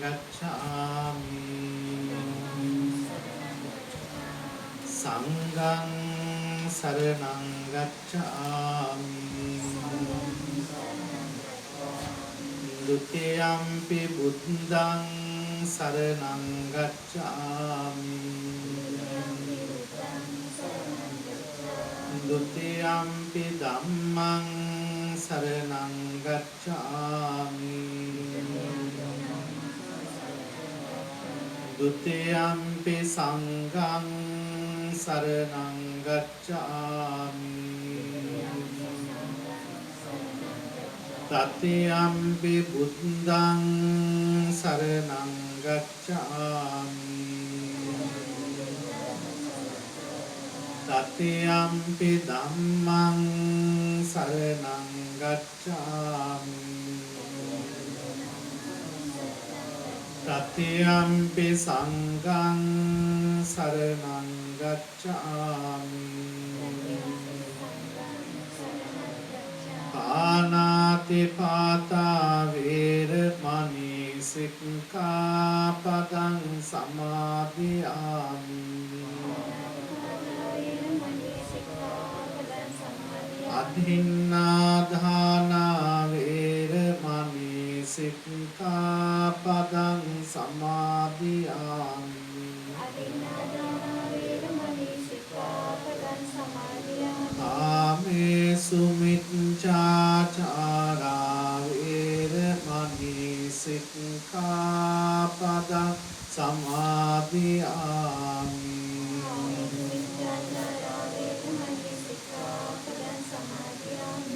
gacchami Sanghang saranang gacchami Dutiyampi buddhang saranang gacchami Dutiyampi dhammang saranang gacchami Dutiyampi sanghang saranang gacchami Tatiyampi buddhang saranang gacchami Tatiyampi dhammang saranang gacchami Tatiyampi sanghang saranang gacchami Panati pata veramani sikkhapadang samadhiyami Adhinnādhāna veramani sikkhapadang samadhiyami Kāmesu miccācārā veramani sikkhapadang samadhiyami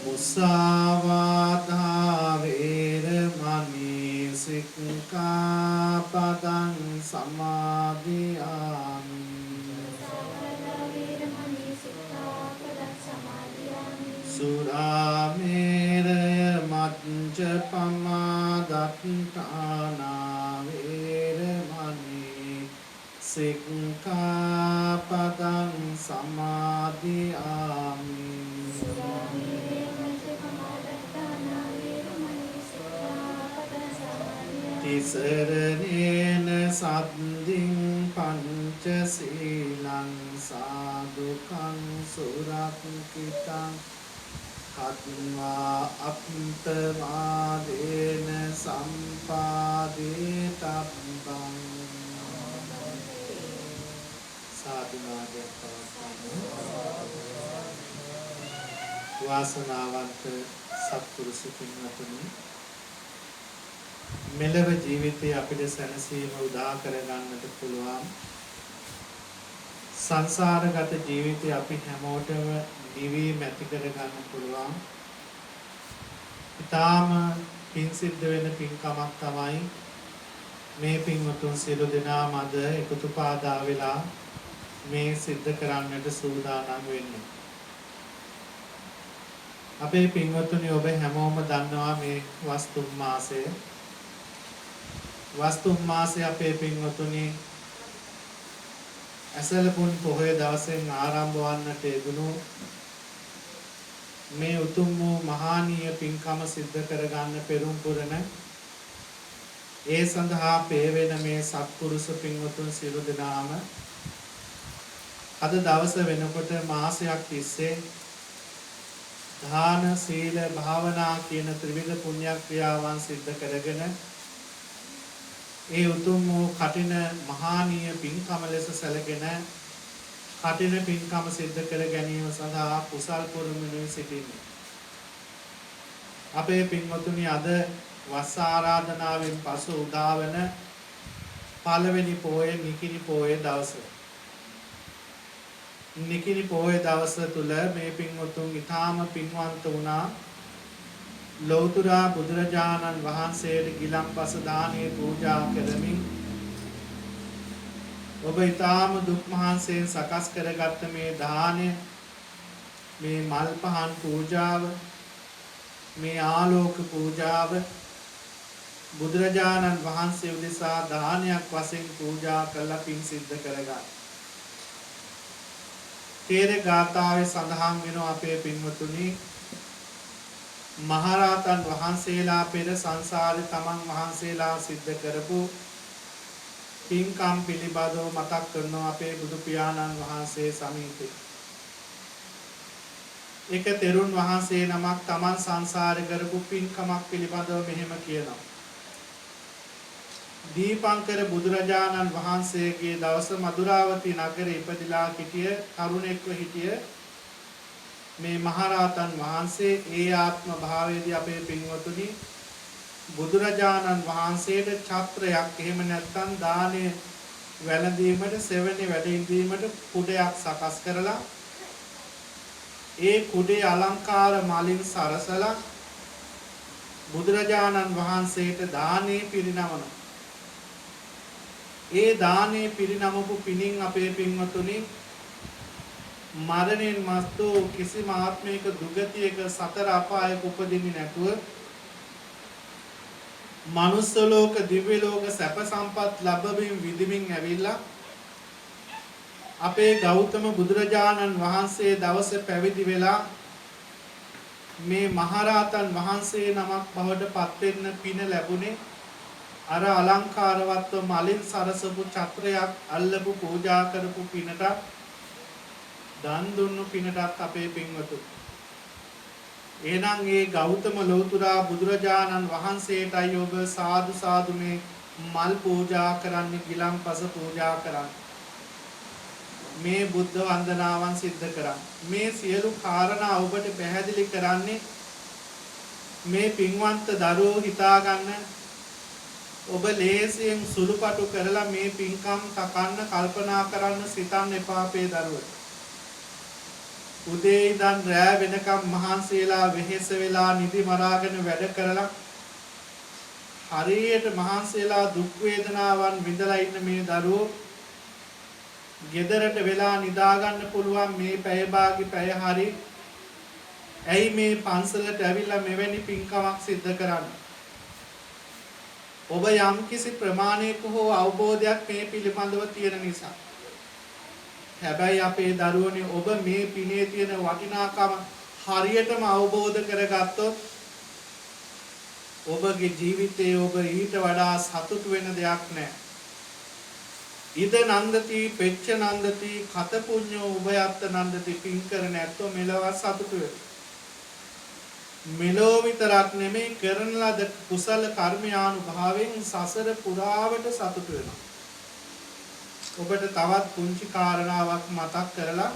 Musāvādā veramani sikkhapadang samadhiyami Surameraya majjapama dattana veramani sikkhapadang samadhiyami Tisaranena saddhiṃ pañcasīlaṃ sādhukaṃ surakkitaṃ Hatmā aptamādena sampādetabbam Sādhunādaya pavattana වාසනාවන්ත සත්පුරුෂ පින්වතුනි මෙලව ජීවිතයේ අපිට සැනසීම උදා කරගන්නට පුළුවන් සංසාරගත ජීවිතේ අපි හැමෝටම නිවීම ඇති කරගන්න පුළුවන් ඊටාම පින් සිද්ධ වෙන පින්කමක් තමයි මේ පින්වතුන් සියලු දෙනාම අද එකතු පාදා වෙලා මේ සිද්ධ කරන්නට සූදානම් වෙන්නේ අපේ පින්වතුනි ඔබ හැමෝම දන්නවා මේ වස්තුම් මාසය වස්තුම් මාසය අපේ පින්වතුනි ඇසලපුන් පොහොය දවසෙන් ආරම්භ වන්නට යෙදුණු මේ උතුම් වූ මහානීය පින්කම සිද්ධ කරගන්න පෙරම් පුරන ඒ සඳහා පේවෙන මේ සත්පුරුෂ පින්වතුන් සියලු දෙනාම අද දවස වෙනකොට මාසයක් තිස්සේ දාන සීල භාවනා කියන ත්‍රිවිධ පුණ්‍ය ක්‍රියාවන් සිද්ධ කරගෙන ඒ උතුම් වූ කටින මහානීය පින්කම ලෙස සැලකෙන කටින පින්කම සිද්ධ කර ගැනීම සඳහා කුසල් පුරමිනුයි සිටින්නේ. අපේ පින්වතුනි අද වස් ආරාධනාවෙන් පසු උදාවන පළවෙනි පෝය නිකිණි පෝය දවස. නිකිණි පෝය දවස තුල මේ පින්වතුන් ඊටාම පින්වන්ත වුණා. ලෞතර බුදුරජාණන් වහන්සේට ගිලම්පස දානීය පූජා කරමින් ඔබ ඊටාම දුක් මහන්සියෙන් සකස් කරගත්ත මේ දානය මේ මල් පහන් පූජාව මේ ආලෝක පූජාව බුදුරජාණන් වහන්සේ උදෙසා දානයක් වශයෙන් පූජා කළා පින් සිද්ධ කරගන්න. තේර ගාථාවේ සඳහන් වෙනවා අපේ පින්වතුනි මහරහතන් වහන්සේලා පෙර සංසාරේ තමන් වහන්සේලා සිද්ධ කරපු පින්කම් පිළිබඳව මතක් කරනවා අපේ බුදු පියාණන් වහන්සේ සමීපේ. එක තෙරුන් වහන්සේ නමක් තමන් සංසාරේ කරපු පින්කමක් පිළිබඳව මෙහෙම කියනවා. දීපංකර බුදුරජාණන් වහන්සේගේ දවස මදුරාවති නගරේ ඉපදිලා සිටිය තරුණෙක්ව හිටිය මේ මහරහතන් වහන්සේ ඒ ආත්ම භාවයේදී අපේ පින්වතුනි බුදුරජාණන් වහන්සේට ඡත්‍රයක් එහෙම නැත්නම් දානය වැළඳීමට සෙවණේ වැඩ ඉඳීමට කුඩයක් සකස් කරලා ඒ කුඩේ අලංකාර මලින් සරසලා බුදුරජාණන් වහන්සේට දානේ පිරිනමනවා. ඒ දානේ පිරිනමපු පිණින් අපේ පින්වතුනි මරණයෙන් මස්තු කිසිම ආත්මික දුගතියක සතර අපායක උපදින්නේ නැතුව මනුස්ස ලෝක දිව්‍ය ලෝක සැප සම්පත් ලැබෙමින් විඳිමින් ඇවිල්ලා අපේ ගෞතම බුදුරජාණන් වහන්සේ දවසේ පැවිදි වෙලා මේ මහරහතන් වහන්සේ නමක් බවට පත් වෙන්න පින ලැබුණේ අර අලංකාරවත්ව මලින් සරසපු ඡත්‍රයක් අල්ලපු පූජා කරපු පිනට දන් දුන්නු පිනටත් අපේ පින්වතු. එහෙනම් ඒ ගෞතම ලෝතුරා බුදුරජාණන් වහන්සේටයි ඔබ සාදු සාදු මේ මල් පූජා කරන්නේ, ගිලන්පස පූජා කරන්නේ. මේ බුද්ධ වන්දනාවන් සිද්ධ කරන්නේ. මේ සියලු කාරණා ඔබට පැහැදිලි කරන්නේ මේ පින්වන්ත දරුවෝ හිතා ගන්න ඔබ ලේසියෙන් සුළුපටු කරලා මේ පින්කම් තකන්න කල්පනා කරන්න සිතන්න එපා අපේ දරුවෝ. උදේ ඉඳන් රෑ වෙනකම් මහන්සියලා වෙහෙස වෙලා නිදි මරාගෙන වැඩ කරලා හරියට මහන්සියලා දුක් වේදනාවන් විඳලා ඉන්න මේ දරුවෝ ගෙදරට වෙලා නිදා ගන්න පුළුවන් මේ පැය භාගි පැය හරි ඇයි මේ පන්සලට ඇවිල්ලා මෙවැනි පින්කමක් සිද්ධ කරන්නේ? ඔබ යම් කිසි ප්‍රමාණයක හෝ අවබෝධයක් මේ පිළිබඳව තියෙන නිසා. හැබැයි අපේ දරුවනේ ඔබ මේ පිනේ තියෙන වටිනාකම හරියටම අවබෝධ කරගත්තොත් ඔබගේ ජීවිතයේ ඔබ ඊට වඩා සතුටු වෙන දෙයක් නැහැ. ඉද නන්දති පෙච්ච නන්දති කත පුඤ්ඤෝ උභයත්ත නන්දති පින් කරන ඇත්තෝ මෙලව සතුටු වෙනවා. මෙලෝ විතරක් නෙමෙයි කරන ලද කුසල කර්මයානුභාවයෙන් සසර පුරාවට සතුටු වෙනවා. ඔබට තවත් පුංචි කාරණාවක් මතක් කරලා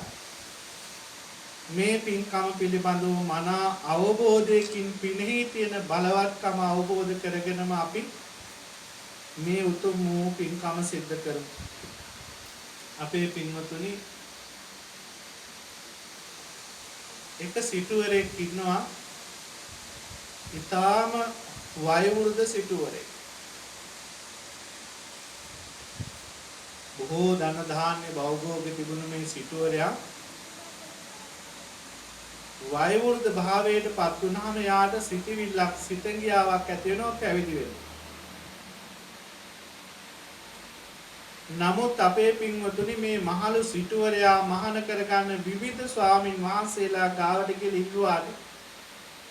මේ පින්කම පිළිබඳව මනා අවබෝධයකින් පිනෙහි තියෙන බලවත්කම අවබෝධ කරගෙනම අපි මේ උතුම් වූ පින්කම සිද්ධ කරමු. අපේ පින්වතුනි එක සිටුවරෙක් ඉන්නවා ඊටාම වයෝවෘද්ධ සිටුවරෙක්. බොහෝ ධන ධාන්‍ය භෞගෝග තිබුණු මේ සිටුවරයා වයෝවෘද්ධ භාවයට පත් වුණාම යාට සිටිවිල්ලක් සිතංගියාවක් ඇති වෙනවා පැවිදි වෙන්න. නමුත් අපේ පින්වතුනි මේ මහලු සිටුවරයා මහාන කරගන්න විවිධ ස්වාමින් වහන්සේලා ගාවට ගිහින් ඉල්ලුවාට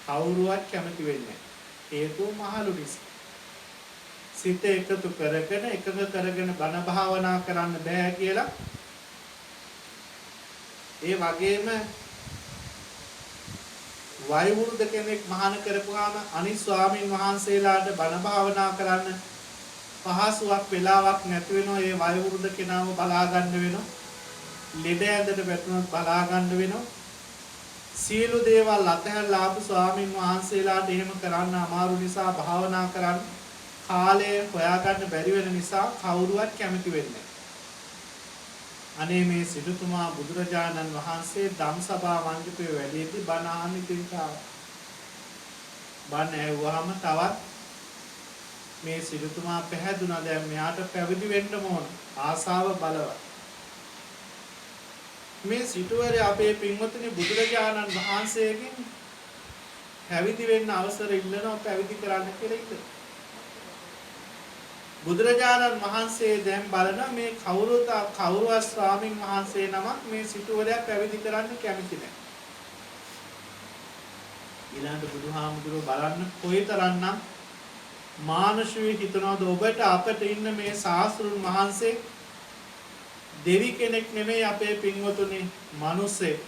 කවුරුවත් කැමති වෙන්නේ නැහැ. හේතුව මහලු නිසා. සිත එකතු කරගෙන එකඟ කරගෙන බණ භාවනා කරන්න බෑ කියලා. ඒ වගේම වයෝවෘද්ධ කෙනෙක් මහාන කරපුවාම අනිත් ස්වාමින් වහන්සේලාට බණ භාවනා කරන්න පහසුවක් වෙලාවක් නැති වෙනවා. ඒ වයෝවෘද්ධ කෙනාව බලා ගන්න වෙනවා. ලෙඩ ඇඳට වැටුණොත් බලා ගන්න වෙනවා. සියලු දේවල් අතහැරලා ආපු ස්වාමින් වහන්සේලාට එහෙම කරන්න අමාරු නිසා භාවනා කරන්න කාලය හොයාගන්න බැරි වෙන නිසා කවුරුවත් කැමති වෙන්නේ නැහැ. අනේ මේ සිටුතුමා බුදුරජාණන් වහන්සේ ධම්සභා මණ්ඩපයේ වැඩිදී බණ අහන්න තින්කා. බණ ඇහුවාම තවත් මේ සිටුතුමා පැහැදුනා දැන් මෙයාට පැවිදි වෙන්න ඕන ආසාව බලවත්. මේ සිටුවරේ අපේ පින්වතුනි බුදුරජාණන් වහන්සේගෙන් පැවිදි වෙන්න අවසර ඉල්ලනවා පැවිදි කරන්න කියලා ඉල්ලනවා. බුදුරජාණන් වහන්සේ දැන් බලන මේ කවුරුවත් ස්වාමින් වහන්සේ නමක් මේ සිටුවරයා පැවිදි කරන්න කැමති නැහැ. ඊළඟට බුදුහාමුදුරුවෝ බලන්න කොයිතරම්නම් මානුෂීය හිතනවාද ඔබට අපට ඉන්න මේ ශාස්ත්‍රුන් වහන්සේ දෙවි කෙනෙක් නෙමෙයි අපේ පින්වතුනි මිනිස්සෙක්.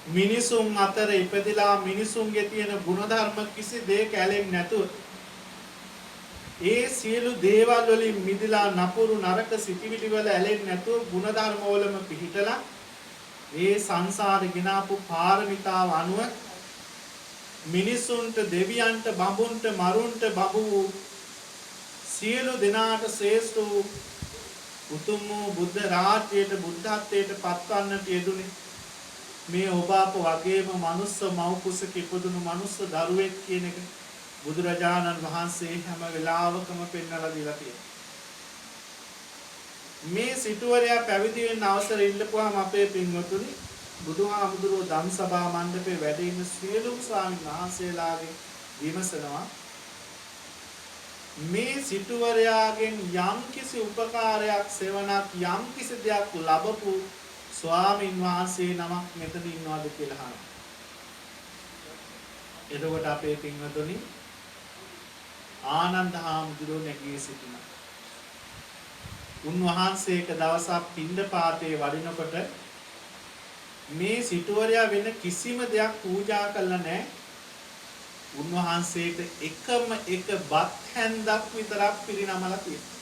මිනිසුන් අතර ඉපදිලා මිනිසුන්ගේ තියෙන ගුණධර්ම කිසි දෙයක ඇලෙන්නේ නැතුව ඒ සියලු දේවල් වලින් මිදලා නපුරු නරක සිටිවිලි වල ඇලෙන්නේ නැතුව ගුණධර්ම වලම පිහිටලා ඒ සංසාරේ ගినాපු පාරමිතාව අනුව මිනිසුන්ට දෙවියන්ට බඹුන්ට මරුන්ට බඹු සියලු දෙනාට ශ්‍රේෂ්ඨ වූ උතුම් වූ බුද්ධ රාජ්‍යයට බුද්ධත්වයට පත්වන්නට යෙදුනේ මේ ඔබ අප වගේම මනුස්ස මව් කුසක ඉපදුණු මනුස්ස දරුවෙක් කියන එක බුදුරජාණන් වහන්සේ හැම වෙලාවකම පෙන්වලා දීලා තියෙනවා. මේ සිටුවරයා පැවිදි වෙන්න අවසර ඉල්ලපුවාම අපේ පින්වතුනි බුදුහාමුදුරුවෝ ධම්සභා මණ්ඩපේ වැඩ ඉන්න සියලුම ස්වාමීන් වහන්සේලාගෙන් විමසනවා මේ සිටුවරයාගෙන් යම්කිසි උපකාරයක් සෙවණක් යම්කිසි දෙයක් ලැබපු ස්වාමීන් වහන්සේ නමක් මෙතන ඉන්නවද කියලා අහනවා. එතකොට අපේ පින්වතුනි ආනන්ද හාමුදුරුවෝ නැගී සිටිනවා. උන්වහන්සේ එක දවසක් පින්ඩපාතේ වඩිනකොට මේ සිටුවරයා වෙන කිසිම දෙයක් පූජා කළා නැහැ. උන්වහන්සේට එකම එක බත් හැන්දක් විතරක් පිරිනමලා තියෙනවා.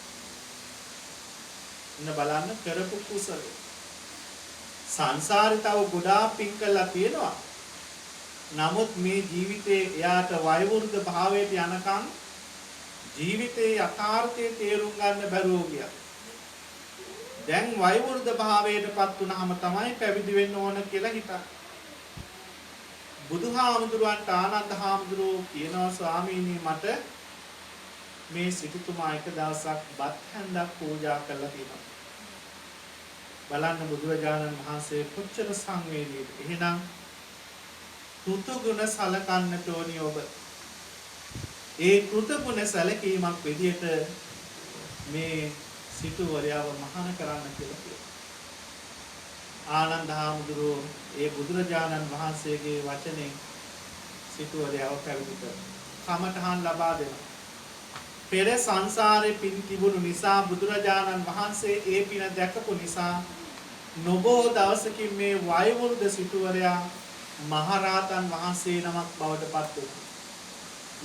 ඉන්න බලන්න කරපු කුසල. සංසාරේ තව ගොඩාක් පින් කළා තියෙනවා. නමුත් මේ ජීවිතේ එයාට වයෝවෘද්ධ භාවයට යනකම් ජීවිතේ යථාර්ථය තේරුම් ගන්න බැරුව ගියා. දැන් වයෝවෘද්ධ භාවයටපත් වුණාම තමයි පැවිදි වෙන්න ඕන කියලා හිතා. බුදුහාමුදුරුවන්ට ආනන්ද හාමුදුරුවෝ කියනවා ස්වාමීනි මට මේ සිටුතුමා එක දවසක් බත් හැන්දක් පූජා කළා තියෙනවා. බලන්න බුදුරජාණන් වහන්සේ කොච්චර සංවේදීද. එහෙනම් කෘතගුණ සලකන්නට ඕනි ඔබ. ඒ කෘතගුණ සැලකීමක් විදියට මේ සිටුවරයාව මහාන කරන්න කියලා කියනවා. ආනන්ද හාමුදුරුවෝ ඒ බුදුරජාණන් වහන්සේගේ වචනෙන් සිටුවරයාව පැවිදි කරනවා. කමඨහන් ලබා දෙනවා. පෙර සංසාරේ පින් තිබුණු නිසා බුදුරජාණන් වහන්සේ ඒ පින දැකපු නිසා නොබෝ දවසකින් මේ වයෝවෘද්ධ සිටුවරයා මහරහතන් වහන්සේ නමක් බවට පත් වෙනවා.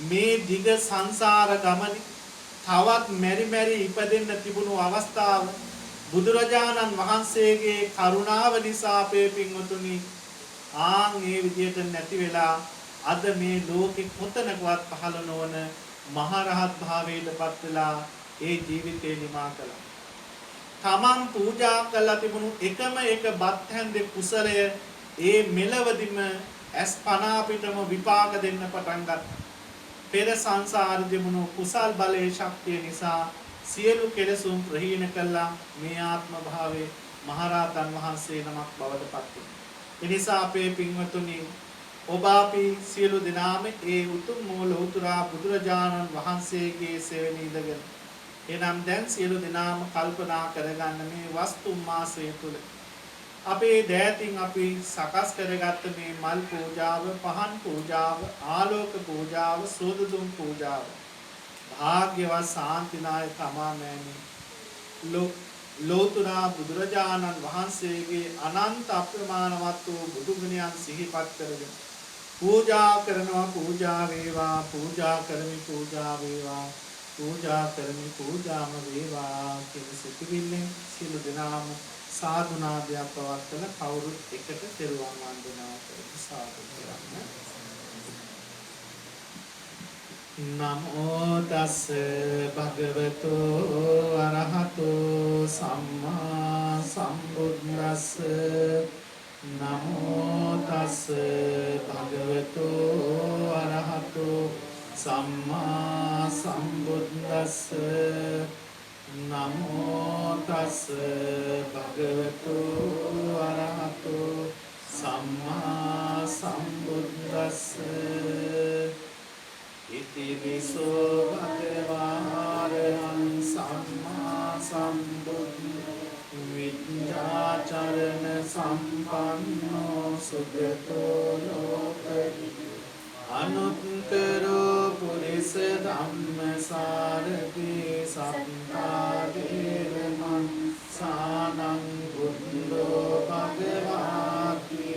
මේ දිග සංසාර ගමනේ තවත් මෙරි මෙරි ඉපදෙන්න තිබුණු අවස්ථාව බුදුරජාණන් වහන්සේගේ කරුණාව නිසා අපේ පින්වතුනි ආන් මේ විදියට නැති වෙලා අද මේ ලෝකෙ කොතනකවත් පහළ නොවන මහරහත් භාවයට පත් වෙලා ඒ ජීවිතේ නිමා කළා. තමන් පූජා කළා තිබුණු එකම එක බත් හැන්දේ කුසලය ඒ මෙලවදිම ඇස් පන අපිටම විපාක දෙන්න පටන් ගත්තා. පෙර සංසාර දෙමුණු කුසල් බලයේ ශක්තිය නිසා සියලු කෙලෙසුන් ප්‍රහීන කළා මේ ආත්ම භාවයේ මහරහතන් වහන්සේ නමක් බවට පත් වෙනවා. ඒ නිසා අපේ පින්වතුනි ඔබ අපි සියලු දෙනාම ඒ උතුම් ලෝතුරා බුදුරජාණන් වහන්සේගේ සෙවණේ ඉඳගෙන එනම් දැන් සියලු දෙනාම කල්පනා කරගන්න මේ වස්තු මාසය තුල අපේ දෑතින් අපි සකස් කරගත්ත මේ මල් පූජාව, පහන් පූජාව, ආලෝක පූජාව, සෝදදුම් පූජාව භාග්‍යවත් ශාන්තිනායක අමාමෑණි ලෝතුරා බුදුරජාණන් වහන්සේගේ අනන්ත අප්‍රමාණවත් වූ බුදු ගුණයන් සිහිපත් කරගෙන පූජා කරනවා. පූජා වේවා, පූජා කරමි, පූජා වේවා, පූජා කරමි, පූජාම වේවා කියන සිතුවිල්ලෙන් සියලු දෙනාම සාදුනාදයක් පවත්වන කවුරුත් එකට තෙරුවන් වන්දනා කරමු. සාදු කරන්න. නමෝ තස් භගවතෝ අරහතෝ සම්මා සම්බුද්දස්ස. නමෝ තස් භගවතෝ අරහතෝ සම්මා සම්බුද්දස්ස. නමෝ තස් භගවතෝ අරහතෝ සම්මා සම්බුද්දස්ස. ඉති විසෝ භගවාරහං සම්මා සම්බුද්ධ විඤ්ඤාචරණ සම්පන්නෝ සුගතෝ ලෝකේ අනුත්තරෝ පුරිස ධම්මසාරති සත්තාදේරමං සානං බුද්ධෝ භගවාති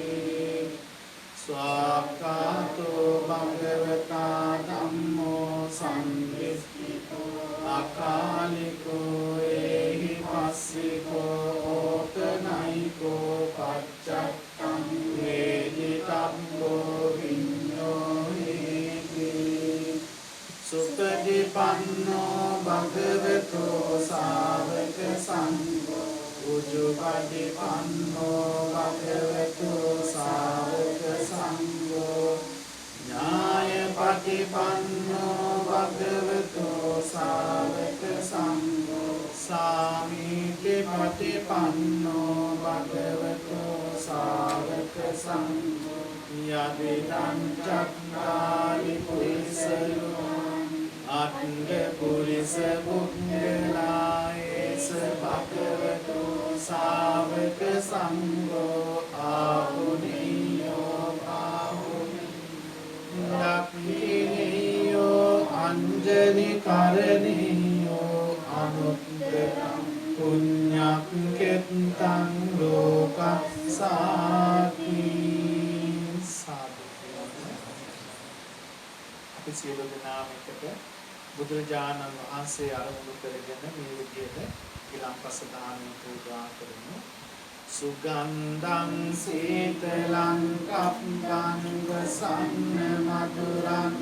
ස්වාක්ඛාතෝ භගවතා ධම්මෝ සම්දිස්සිතෝ අකාලිකෝ ඒහි පස්සිකෝ ඕතනයිකෝ පච්චත්තං වේදිතම්බෝ විඤ්ඤෝ හේති සුපටිපන්නෝ භගවතෝ සාවක සංඝෝ උජුපටිපන්නෝ භගවතෝ සාවක සංඝෝ ඥායපටිපන්නෝ භගවතෝ සාවක සංඝෝ සාමීචිපටිපන්නෝ භගවතෝ සාවක සංඝෝ යදිදං චක්ඛාරි පුරිසයෝ අත්ථ පුරිස පුඤ්ඤලායේස භගවතෝ සාවක සංඝෝ ආහුනීයෝ දක්ඛිනීයෝ අංජලි කරණීයෝ අනුත්තරං පුඤ්ඤක්ඛෙත්තං ලෝකස්සාති සාදු. අපි සියලු දෙනාම එකට බුදුරජාණන් වහන්සේ අරමුණු කරගෙන මේ විදිහට ඊළම්පස දානෙ පූජා කරමු. සුගන්ධං සීතලං කප්පං වසන්න මధుරං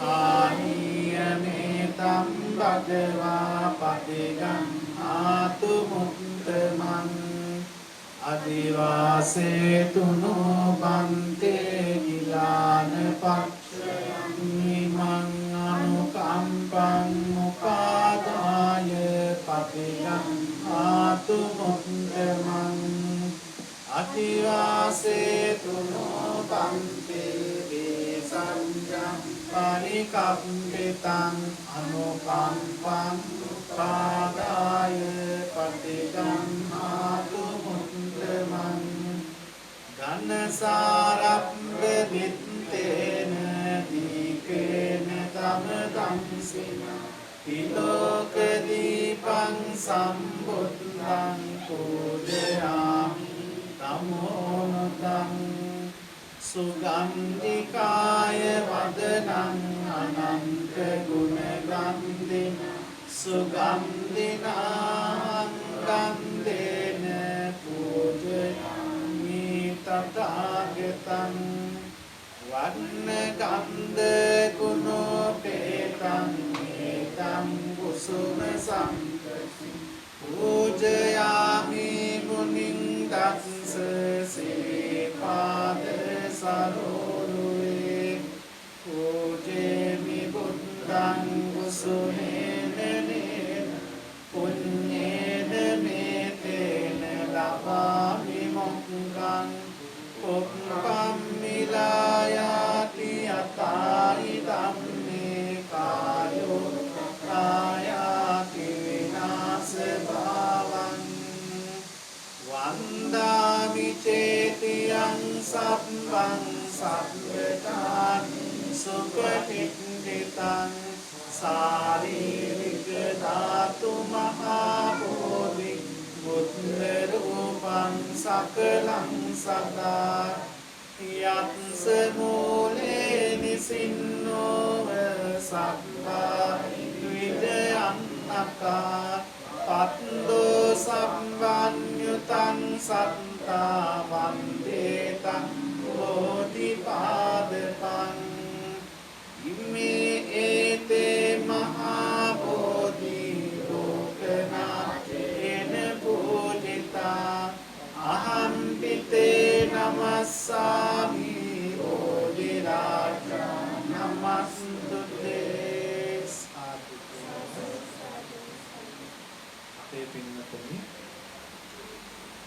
ආනියමේතං භගවා පටිගං ආතු මුත්තමං අදිවාසේතුනෝ බන්තේ ගිලාන පක්ෂයං නිමං අනුකම්පං උපාදාය පටිගං ආතු මුත්තමං අදිවාසේතුනෝ බන්තේ වේසංජං පරිකම්පිතං අනුකම්පං උපාදාය පටිගං ආතු මුත්තමං ඝනසාරබ්බ විත්තේන දීකේන තමදංසින තිලෝක දීපං සම්බුද්ධං පූජයාමි තමෝනතං සුගන්ධිකාය වදනං අනන්ත ගුණ ගන්ධින සුගන්ධිනාං ගන්ධේන පූජයාමි තථාගතං වන්න ගන්ධ ගුණෝපේතං ඒතං කුසුම සම්පති පූජයාමි මුනිං දස්ස සීපාද සරෝරුවේ පූජේමි බුද්ධං කුසුමේන පුඤ්ඤේන මේතේන ලබාමි මොක්ඛං පුප්පම්මිලායාති අතායි ධම්මේ කායෝ කායාති විනාශ භාවං වන්දාමි චේතියං සබ්බං සබ්බතානි සුපටිච්චිතං සාරීරික ධාතු මහා බෝධි බුද්ධ රූපං සකලං සදා යත්ස මූලේ නිසින්නෝව සබ්බා විදයන් අකා පත්දෝ සම්බන්්‍යුතං සත්තා වන්දේතං බෝධිපාදපං ඉමේ ඒතේ මහා බෝධි ලෝකනාථේන පූජිතා අහම් පිතේ නමස්සාමි බෝධිරාජා නමස්තුතේ සාදු. අපේ පින්වතුනි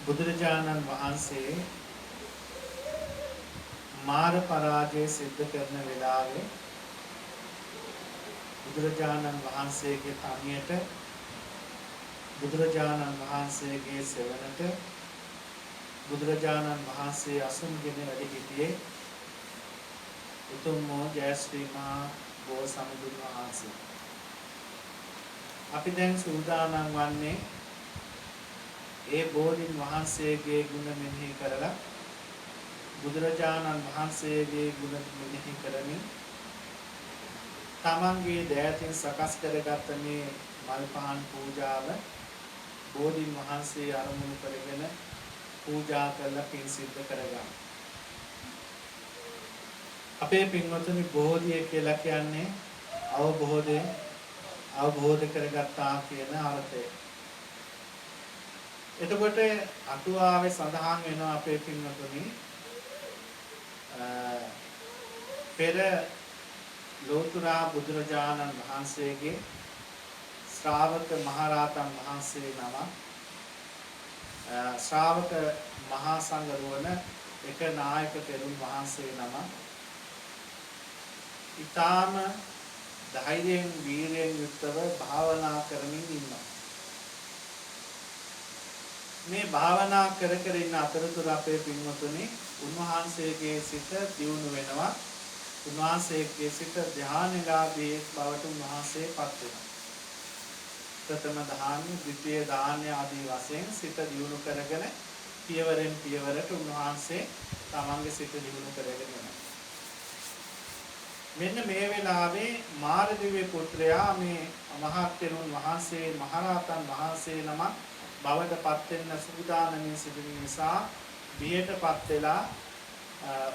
බුදුරජාණන් වහන්සේ මාර පරාජය සිද්ධ කරන වෙලාවේ බුදුරජාණන් වහන්සේගේ තනියට බුදුරජාණන් වහන්සේගේ සෙවණට බුදුරජාණන් වහන්සේ අසුන්ගෙන වැඩ සිටියේ උතුම් වූ ජය ශ්‍රී මහා බෝසත්මුදුන් වහන්සේ. අපි දැන් සූදානම් වන්නේ ඒ බෝධීන් වහන්සේගේ ගුණ මෙනෙහි කරලා බුදුරජාණන් වහන්සේගේ ගුණ මෙනෙහි කරමින් තමන්ගේ දෑතින් සකස් කරගත් මේ මල් පහන් පූජාව බෝධීන් වහන්සේ අරමුණු කරගෙන පූජා කරලා පින් සිද්ධ කරගන්න. අපේ පින්වතුනි බෝධිය කියලා කියන්නේ අවබෝධ කරගත්තා කියන අර්ථය. එතකොට අටුවාවේ සඳහන් වෙනවා අපේ පින්වතුනි පෙර ලෝතර බුදුරජාණන් වහන්සේගේ ශ්‍රාවක මහරහතන් වහන්සේ නම ශ්‍රාවක මහා සංඝරුවන එක නායක තෙරුන් වහන්සේ නම ඊටාම ධෛර්යයෙන් වීර්යයෙන් යුක්තව භාවනා කරමින් ඉන්නවා. මේ භාවනා කර ඉන්න අතරතුර අපේ පින්වතුනි උන්වහන්සේගේ සිත දියුණු වෙනවා. උන්වහන්සේගේ සිත ධානයලාභී බවට උන්වහන්සේපත් වෙනවා. ප්‍රථම දාන, ද්විතීය දාන ආදී වශයෙන් සිත දියුණු කරගෙන පියවරෙන් පියවරට උන්වහන්සේ තමන්ගේ සිත දියුණු කරගෙන යනවා. මෙන්න මේ වෙලාවේ මාරදිව්‍ය පුත්‍රයා මේ මහා තෙරුන් වහන්සේ මහරහතන් වහන්සේ නම බවට පත් වෙන සූදානමින් සිටින නිසා බියටපත් වෙලා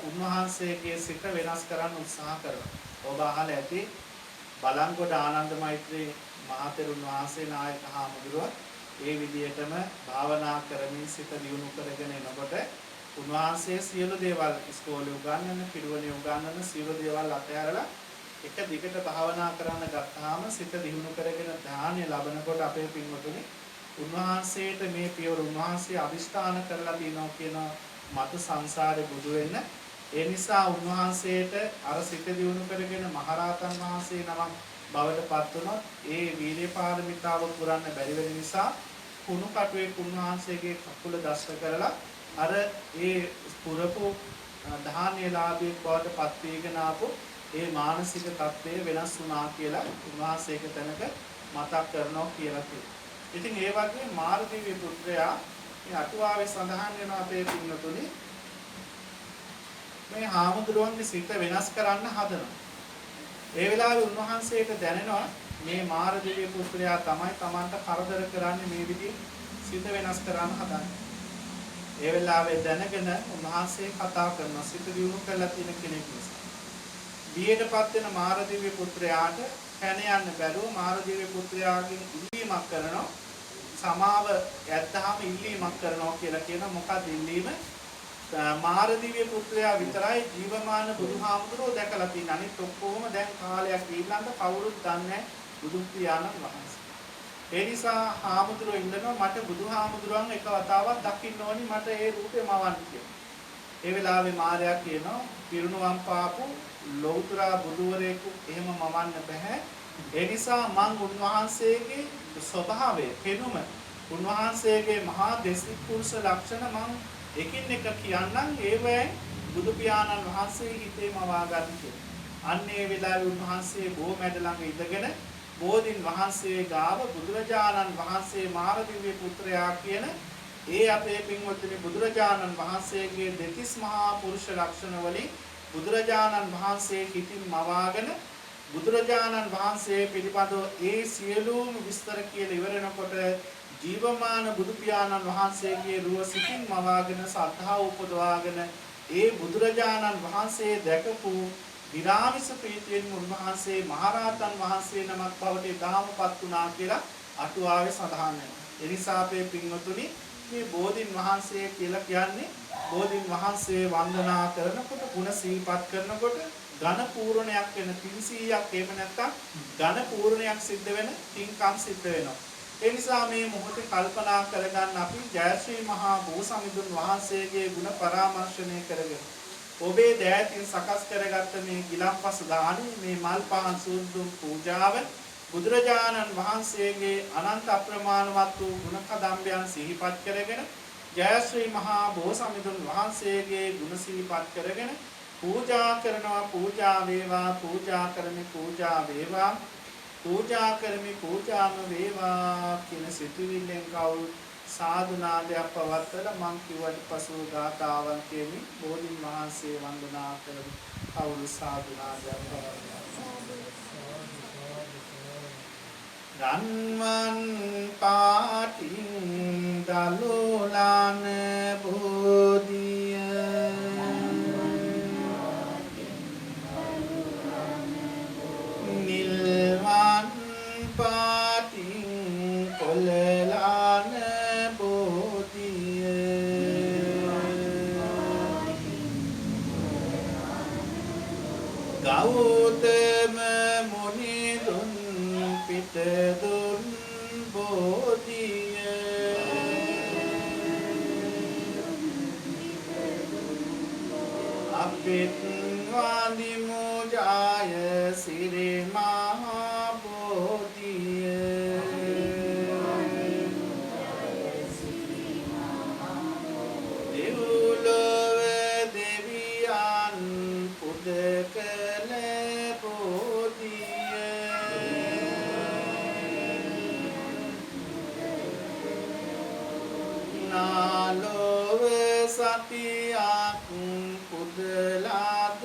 උන්වහන්සේගේ සිත වෙනස් කරන්න උත්සාහ කරනවා. ඔබ අහලා ඇති බලංගොඩ ආනන්ද මෛත්‍රී මහා තෙරුන් වහන්සේ නායක හාමුදුරුවෝ ඒ විදිහටම භාවනා කරමින් සිත දියුණු කරගෙන එනකොට උන්වහන්සේ සියලු දේවල් ඉස්කෝලේ උගන්වන, පිරිවෙනේ උගන්වන සියලු දේවල් අතහැරලා එක දිගට භාවනා කරන්න ගත්තාම සිත දියුණු කරගෙන ධානය ලබනකොට අපේ පින්වතුනි උන්වහන්සේට මේ පියවර උන්වහන්සේ අදිෂ්ඨාන කරලා තියෙනවා කියන මතු සංසාරේ බුදු වෙන්න. ඒ නිසා උන්වහන්සේට අර සිත දියුණු කරගෙන මහරහතන් වහන්සේ නමක් බවට පත් වුණොත් ඒ වීර්ය පාරමිතාව පුරන්න බැරි වෙන නිසා කුණු කටුවේ උන්වහන්සේගේ කකුල දෂ්ට කරලා අර ඒ පුරපු ධාන්‍යලාභී බවට පත් වීගෙන ආපු ඒ මානසික තත්ත්වය වෙනස් වුණා කියලා උන්වහන්සේක තැනක මතක් කරනවා කියලා කියනවා. ඉතින් ඒ වගේ මාරදිව්‍ය පුත්‍රයා මේ අටුවාවේ සඳහන් වෙන අපේ පින්නතුනි මේ හාමුදුරුවන්ගේ සිත වෙනස් කරන්න හදනවා. ඒ වෙලාවේ උන්වහන්සේට දැනෙනවා මේ මාරදිව්‍ය පුත්‍රයා තමයි Tamanට කරදර කරන්නේ මේ විදිහේ සිත වෙනස් කරන්න හදන්නේ. ඒ වෙලාවේ දැනගෙන උන්වහන්සේ කතා කරන සිත දියුණු කරලා තියෙන කෙනෙක් නිසා. බියටපත් වෙන මාරදිව්‍ය පුත්‍රයාට පැන යන්න බැරුව මාරදිව්‍ය පුත්‍රයාගෙන් ඉල්ලීමක් කරනවා. සමාව ඇත්තාම ඉල්ලීමක් කරනවා කියලා කියන මොකක්ද ඉල්ලීම? මාරදිව්‍ය පුත්‍රයා විතරයි ජීවමාන බුදුහාමුදුරුවෝ දැකලා තියෙන. අනිත් ඔක්කොම දැන් කාලයක් ඊළඟ කවුරුත් දන්නේ බුදු පියාණන් වහන්සේ. ඒ නිසා හාමුදුරුවෝ ඉන්නනවා මට බුදුහාමුදුරුවන් එක වතාවක් දකින්න ඕනි මට ඒ රූපේ මවන්න කියලා. ඒ වෙලාවේ මාරයා කියනවා පිරුණුවම් පාපු ලෞතර බුදුවරයෙකු එහෙම මවන්න බෑ. ඒ නිසා මං උන්වහන්සේගේ ස්වභාවය පෙනුම උන්වහන්සේගේ මහා දේශික පුරුෂ ලක්ෂණ මං එකින් එක කියන්නම් ඒවෙන් බුදු පියාණන් වහන්සේ හිතේ මවා ගන්න කියලා. අන්න ඒ වෙලාවේ උන්වහන්සේ බොමැඩ ළඟ ඉඳගෙන බෝධින් වහන්සේ ගාව බුදුරජාණන් වහන්සේ මාරදිව්‍ය පුත්‍රයා කියන ඒ අපේ පින්වත්නි බුදුරජාණන් වහන්සේගේ දෙතිස් මහා පුරුෂ ලක්ෂණ වලින් බුදුරජාණන් වහන්සේ හිතින් මවාගෙන බුදුරජාණන් වහන්සේ පිළිබඳව ඒ සියලුම විස්තර කියලා ඉවරනකොට ජීවමාන බුදු පියාණන් වහන්සේගේ රුව සිතින් මවාගෙන සද්ධා උපදවාගෙන ඒ බුදුරජාණන් වහන්සේ දැකපු විරාමිස ප්‍රීතියෙන් උන්වහන්සේ මහරහතන් වහන්සේ නමක් බවට දාමපත් වුණා කියලා අටුවාවේ සඳහන් වෙනවා. ඒ නිසා අපේ පින්වතුනි මේ බෝධින් වහන්සේ කියලා කියන්නේ බෝධින් වහන්සේ වන්දනා කරනකොට ගුණ සිහිපත් කරනකොට ඝන පූර්ණයක් වෙන 300ක් එහෙම නැත්නම් ඝන පූර්ණයක් සිද්ධ වෙන තින්කම් සිද්ධ වෙනවා. ඒ නිසා මේ මොහොතේ කල්පනා කරගන්න අපි ජයශ්‍රී මහා බෝසමිඳුන් වහන්සේගේ ගුණ පරාමර්ශණය කරගෙන ඔබේ දෑතින් සකස් කරගත්ත මේ ගිලම්පස දානි මේ මල් පහන් සූදුම් පූජාව බුදුරජාණන් වහන්සේගේ අනන්ත අප්‍රමාණවත් වූ ගුණ කදම්බයන් සිහිපත් කරගෙන ජයශ්‍රී මහා බෝසමිඳුන් වහන්සේගේ ගුණ සිහිපත් කරගෙන පූජා කරනවා පූජා වේවා පූජා කරමි පූජා වේවා පූජා කරමි පූජාම වේවා කියන සිතුවිල්ලෙන් කවුරු සාදු නාදයක් පවත්වලා මං කිව්වට පසු ගාථාවන් කියමි බෝධින් වහන්සේ වන්දනා කරමි කවුරු සාදු නාදයක් පවත්වලා රන්වන් පාටින් දලෝලාන බෝධිය නිල්වන් පාටින් කොළලාන බෝධිය ගෞතම මුනිදුන් පිටදුන් බෝධිය අපිත් වන්දිමු ජාය සිරි මහා බෝධිය දෙව්ලොව දෙවියන් පුද කළ බෝධිය නාලොව සතියක් පුදලාද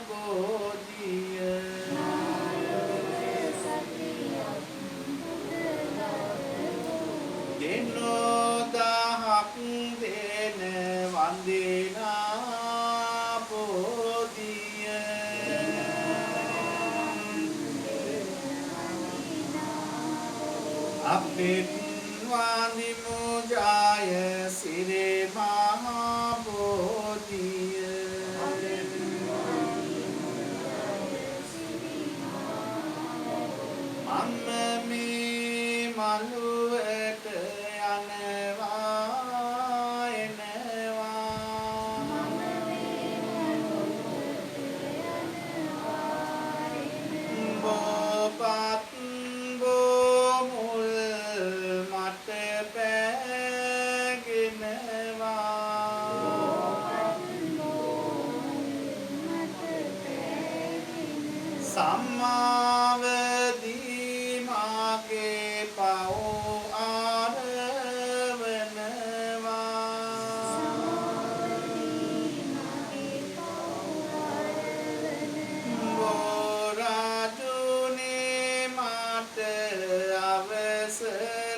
බෝධිය දෙනෝදහක් දෙන වන්දිනා බෝධිය අපිත් වන්දිමු ජාය සිරි මහා බෝධිය මම මේ මළුවට යනවා එනවා බෝපත් බෝමුල් මට සම්මාවදී මාගේ පව් බෝරාජුනේ මට අවසර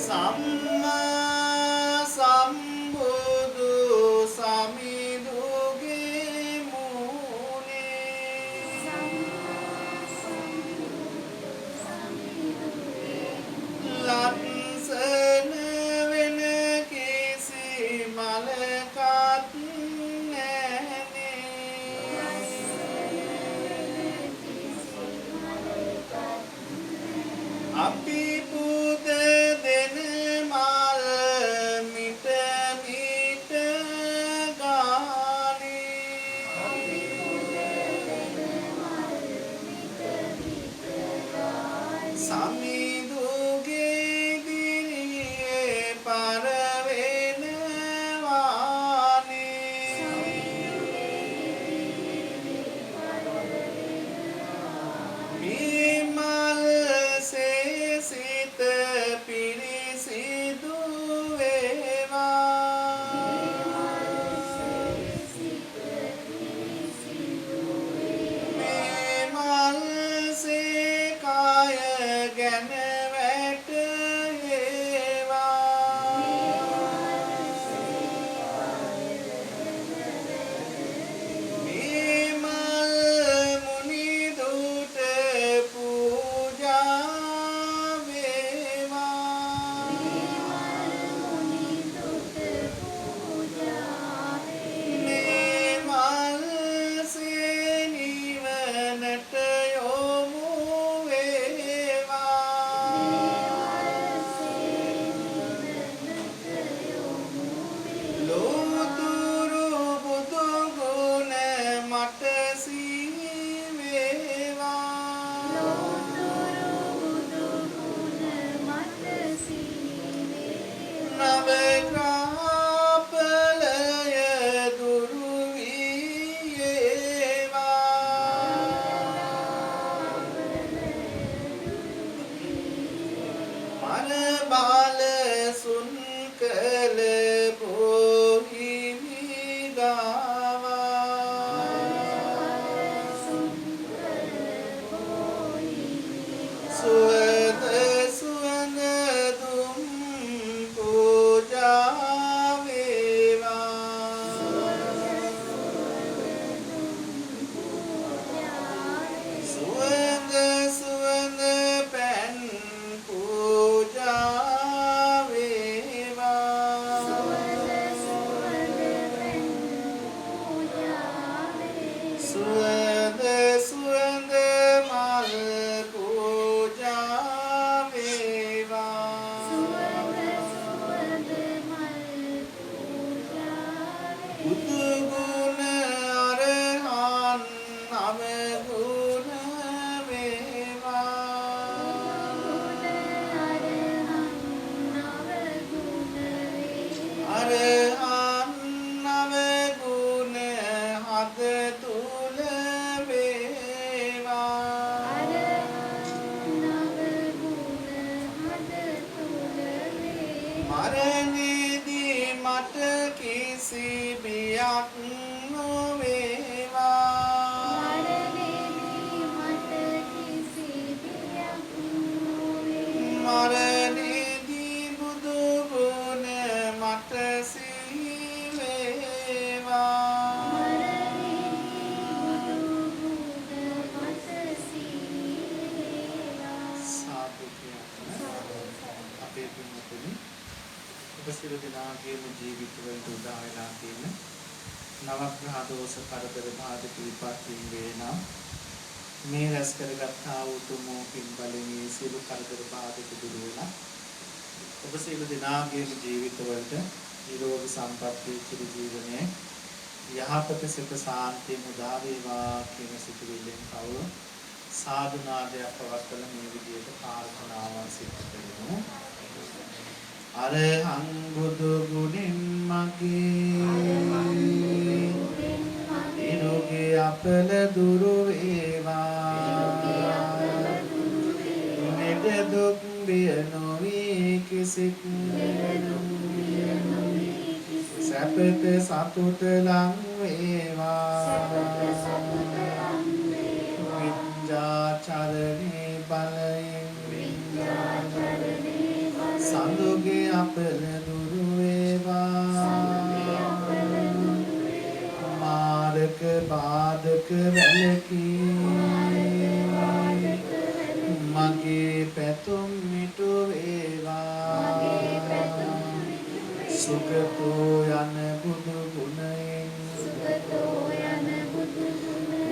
සම්මා සම්බුදු සමිඳුගේ අපි පුද දෙන මල් මිට මිට ගානේ සමිඳුගේ දිරියේ පරවෙනවානේ මේ මල් සිත පිරිසිදු වේවා මේ මල් සේ කාය ගැන වැටේවා මේ මල් මුනි දුට පූජා සියලු දෙනාගේම ජීවිතවලට උදා වෙලා තියෙන නවග්‍රහ දෝෂ කරදර බාධක විපත් වේනා මේ රැස් කරගත්තා වූ තුමෝ පින් බලයෙන් සියලු කරදර බාධක දුරු වෙලා ඔබ සියලු දෙනාගේම ජීවිතවලට නිරෝගී සම්පන්නිය චිර ජීවනයේ යහපත සිත සාන්තිය මුදා වේවා කියන සිතුවිල්ලෙන් කවුරු සාදු නාදයක් පවත්වන මේ විදියට ප්‍රාර්ථනාවන් සිදු කරමු. අරහං බුදු ගුණින් මගේ නිරෝගී අපල දුරු වේවා නිද දුක් බිය නොවී කිසිත් සැපත සතුට ලං වේවා විඤ්ඤාචරණේ බලයෙන් සඳුගේ අපල දුරු වේවා මාරක බාධක වැළකී මගේ පැතුම් මිටු වේවා සුගතෝ යන බුදු ගුණයෙන්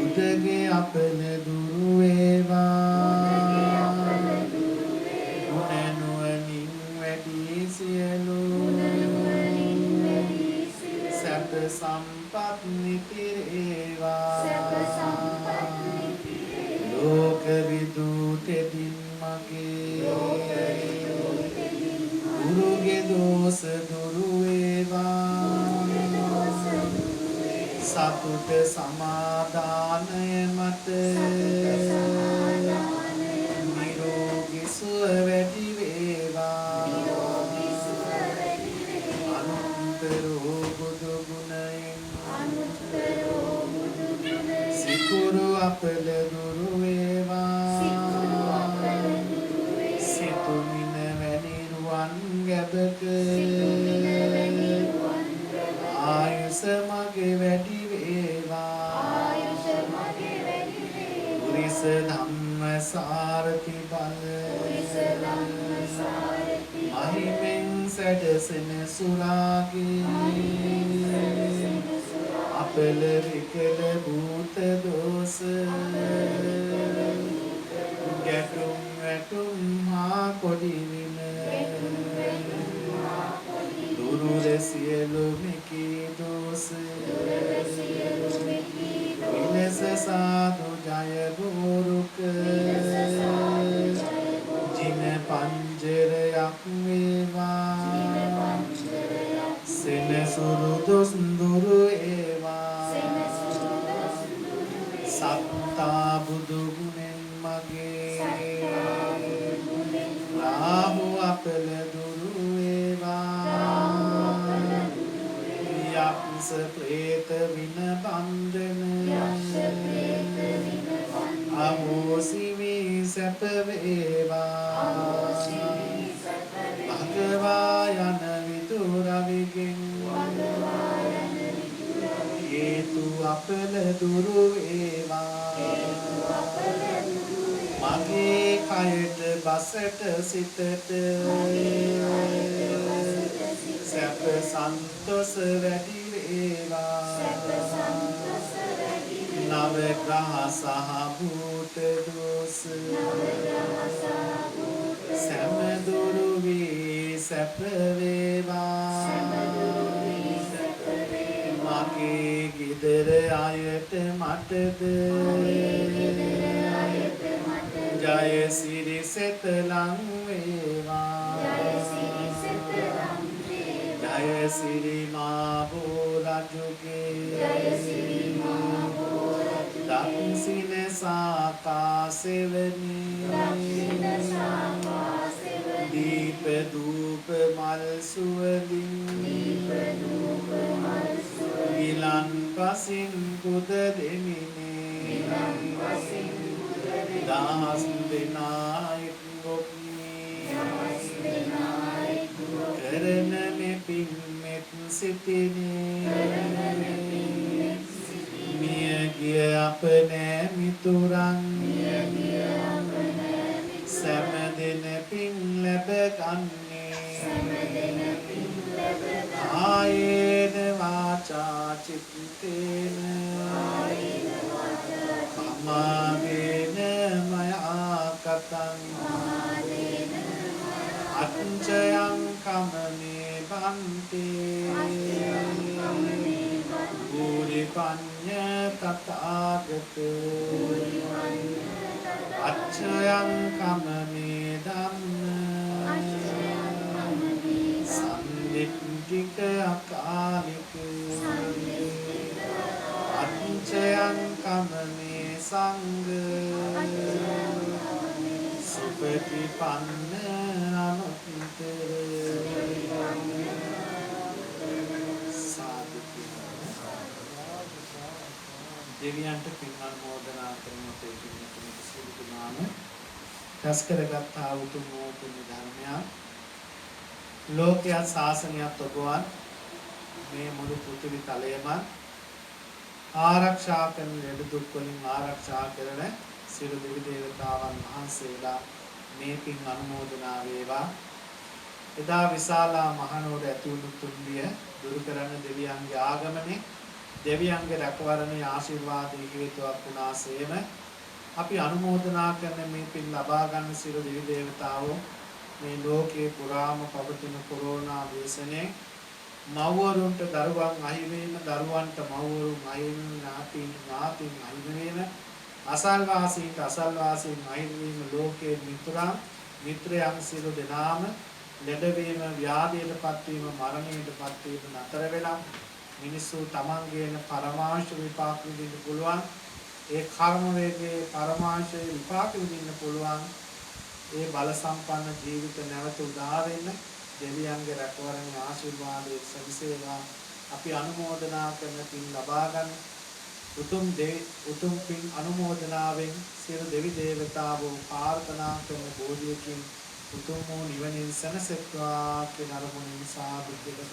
උදගේ අපල දුරු වේවා සම්පත් නිතිරේවා ලෝක විදුතෙදින් මගේ ගුරුගේ දෝෂ දුරු වේවා සතුට සමාදානය මත නිරෝගී සුව වැඩි වේවා අනුත්තරෝ බුදු ගුණයෙන් සිකුරු අපල දුරු වේවා සිතුමින වැනි රුවන් ගැබක ආයුෂ මගේ වැඩි වේවා පුරිස ධම්ම සාරති බල මහිමෙන් සැඩසෙන සුරාගේ අපල විකල භූත දෝෂ ගැටුම් වැටුම් හා කොඩි වින දුරුර සියලු මිකී දෝෂ විලස සාදු ජය ගෝරුක ජින පංජරයක් වේවා සෙනසුරු දොස් දුරු ඒවා සත්තා බුදු ගුණෙන් මගේ රාහු අපල දුරු වේවා යක්ෂ ප්‍රේත වින බන්ධන අහෝසි වී සැප වේවා භගවා යන විදුරවිගෙන් හේතු අපල දුරු වේවා මගේ කයට බසට සිතට සැප සන්තෝෂ වැඩි වේවා නව ග්‍රහ සහ භූත දෝෂ සැම දුරු වී සැප වේවා මගේ ගෙදර අයට මටද ජය සිරි සෙත ලං වේවා ජය සිරි මා බෝ රජුගේ දක්ෂින සාකා සෙවනි දීප දූප මල් සුවඳින් ගිලන් පසින් පුද දෙමිනේ දහස් දෙනායික් ගොප්නී කරන මෙපින් මෙත් සිටිනේ මිය ගිය අප නෑ මිතුරන් සැම දෙන පින් ලැබ ගන්නේ ආයේන වාචා චිත්තේන මමාවේන මයා කතං අච්චයං කමනේ බන්තේ ගුරි පඤ්ඤ තථාගත අච්චයං කමනේ ධම්ම සම්නිත්තික අකාලික අච්චයං කමනේ සංඝ සුපටිපන්න අනුත්තර දෙවියන්ට පින් අනුමෝදනා කරන තේකින් සිදු දුනාම රැස් කරගත් ආ උතුම් පුණ්‍ය ධර්මයක් ලෝකයේ ශාසනයත් ඔබවත් මේ මුළු පෘථිවි තලයම ආරක්ෂා කරන ලෙඩ දුක් වලින් ආරක්ෂා කරන සියලු දෙවි දේවතාවන් වහන්සේලා මේ පින් අනුමෝදනා වේවා එදා විශාලා මහනුවර ඇති වුණු තුන්බිය දුරු කරන දෙවියන්ගේ ආගමනේ දෙවියන්ගේ රැකවරණේ ආශිර්වාදයේ හේතුවක් වුණාසේම අපි අනුමෝදනා කරන මේ පින් ලබා ගන්න සියලු දෙවි දේවතාවෝ මේ ලෝකේ පුරාම පවතින කොරෝනා ව්‍යසනයේ මව්වරුන්ට දරුවන් අහිමි වීම, දරුවන්ට මව්වරුන් අහිමි වීම, ඥාතීන් අහිමි වීම, අසල්වාසීන්ට අසල්වාසීන් අහිමි වීම, ලෝකයේ මිත්‍රයන් සියලු දෙනාම ලෙඩවීම, ව්‍යාධියට පත්වීම, මරණයට පත්වීම නතර වෙලා මිනිස්සු තමන්ගේන පරමාංශ විපාක විඳින්න පුළුවන්. ඒ කර්ම වේගයේ පරමාංශ විපාක විඳින්න පුළුවන්. ඒ බල සම්පන්න ජීවිත නැවත උදා වෙන්න දෙවියන්ගේ රැකවරණ ආශිර්වාදයේ සවිසේවා අපි අනුමෝදනා කරන පින් ලබා ගන්න. උතුම් පින් අනුමෝදනාවෙන් සියලු දෙවි දේවතාවෝ ප්‍රාර්ථනා කරන බෝධියකින් උතුම් වූ නිවනින් සැනසෙත්වා කියන අරමුණින් සාදු දෙවියන්.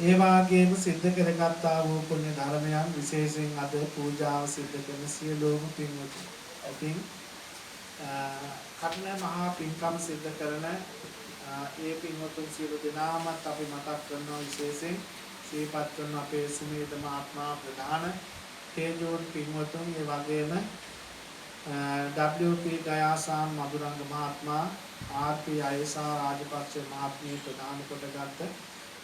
ඒ වාගේම සිද්ධ කරගත්තා වූ පුණ්‍ය ධර්මයන් විශේෂයෙන් අද පූජාව සිද්ධ කරන සියලුම පින්වතුන් අතින් කර්ණ මහා පින්කම් සිද්ධ කරන ඒ පින්වතුන් සියලු දෙනාමත් අපි මතක් කරනවා විශේෂයෙන් සිහිපත් කරන අපේ සුමේද මහත්මයා ප්‍රධාන තේජෝන් පින්වතුන් ඒ වගේම WP ගයාසාම් මధుරංග මහත්මයා RP අයසා රාජපක්ෂ මහත්මිය ප්‍රධාන කොටගත්